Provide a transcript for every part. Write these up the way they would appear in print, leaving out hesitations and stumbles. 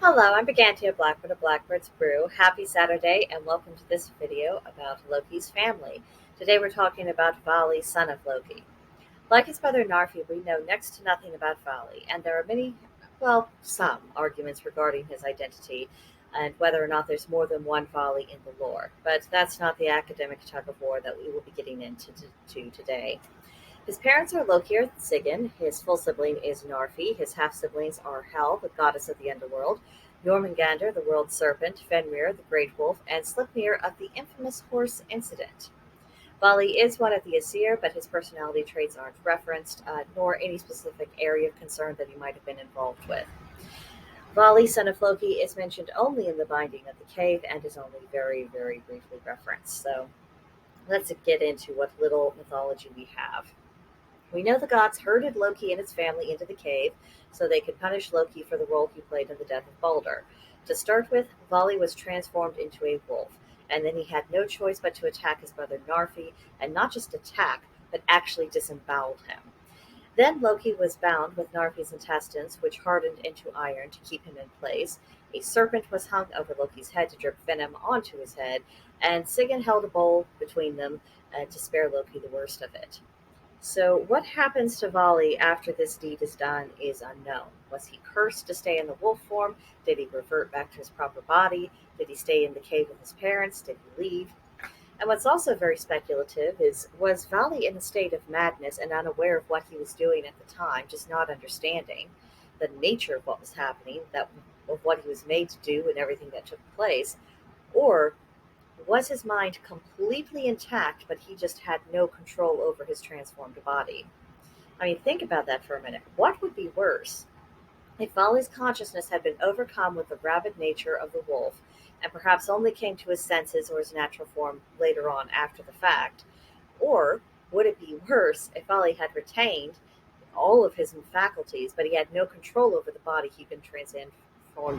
Hello, I'm BrigantiaBlackbird of Blackbird's Brew. Happy Saturday and welcome to this video about Loki's family. Today we're talking about Vali, son of Loki. Like his brother Narfi, we know next to nothing about Vali, and there are some arguments regarding his identity and whether or not there's more than one Vali in the lore. But that's not the academic tug of war that we will be getting into today. His parents are Loki or Sigyn, his full sibling is Narfi, his half-siblings are Hel, the goddess of the underworld, Jormungandr, the world serpent, Fenrir, the great wolf, and Sleipnir of the infamous horse incident. Vali is one of the Aesir, but his personality traits aren't referenced, nor any specific area of concern that he might have been involved with. Vali, son of Loki, is mentioned only in the Binding of the Cave and is only very, very briefly referenced. So let's get into what little mythology we have. We know the gods herded Loki and his family into the cave so they could punish Loki for the role he played in the death of Balder. To start with, Vali was transformed into a wolf, and then he had no choice but to attack his brother Narfi, and not just attack, but actually disembowel him. Then Loki was bound with Narfi's intestines, which hardened into iron to keep him in place. A serpent was hung over Loki's head to drip venom onto his head, and Sigyn held a bowl between them to spare Loki the worst of it. So what happens to Vali after this deed is done is unknown. Was he cursed to stay in the wolf form? Did he revert back to his proper body? Did he stay in the cave with his parents? Did he leave? And what's also very speculative is, was Vali in a state of madness and unaware of what he was doing at the time, just not understanding the nature of what was happening, of what he was made to do and everything that took place? Or was his mind completely intact, but he just had no control over his transformed body? I mean, think about that for a minute. What would be worse? If Vali's consciousness had been overcome with the rabid nature of the wolf, and perhaps only came to his senses or his natural form later on after the fact? Or would it be worse if Vali had retained all of his faculties, but he had no control over the body he'd been transformed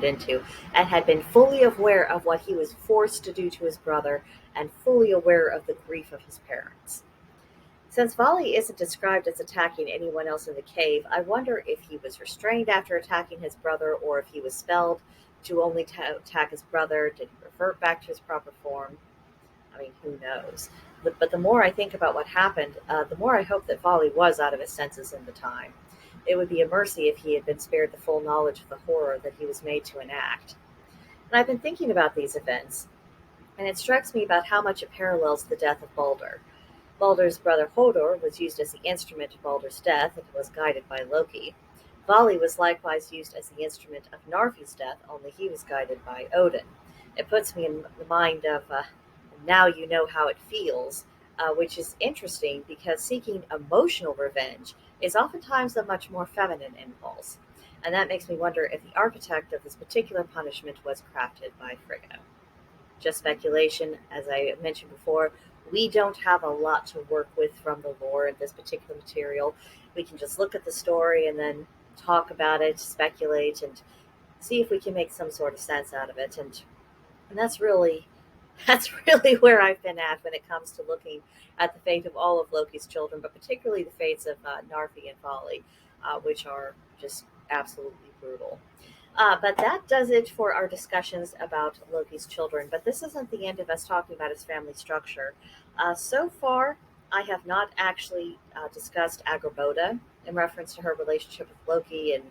into, and had been fully aware of what he was forced to do to his brother, and fully aware of the grief of his parents? Since Vali isn't described as attacking anyone else in the cave, I wonder if he was restrained after attacking his brother, or if he was spelled to only attack his brother. Did he revert back to his proper form? I mean, who knows? But the more I think about what happened, the more I hope that Vali was out of his senses in the time. It would be a mercy if he had been spared the full knowledge of the horror that he was made to enact. And I've been thinking about these events, and it strikes me about how much it parallels the death of Balder. Balder's brother Hodor was used as the instrument of Balder's death and was guided by Loki. Vali was likewise used as the instrument of Narfi's death, only he was guided by Odin. It puts me in the mind of Now You Know How It Feels, which is interesting because seeking emotional revenge is oftentimes a much more feminine impulse. And that makes me wonder if the architect of this particular punishment was crafted by Frigga. Just speculation, as I mentioned before, we don't have a lot to work with from the lore in this particular material. We can just look at the story and then talk about it, speculate, and see if we can make some sort of sense out of it. And that's really where I've been at when it comes to looking at the fate of all of Loki's children, but particularly the fates of Narfi and Vali, which are just absolutely brutal. But that does it for our discussions about Loki's children. But this isn't the end of us talking about his family structure. So far, I have not actually discussed Agraboda in reference to her relationship with Loki and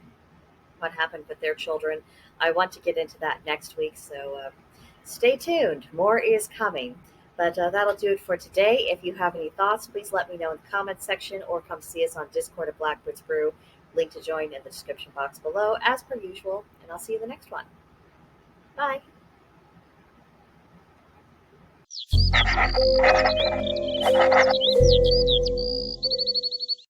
what happened with their children. I want to get into that next week, so stay tuned. More is coming. But that'll do it for today. If you have any thoughts, please let me know in the comments section or come see us on Discord at Blackbird's Brew. Link to join in the description box below, as per usual, and I'll see you in the next one. Bye.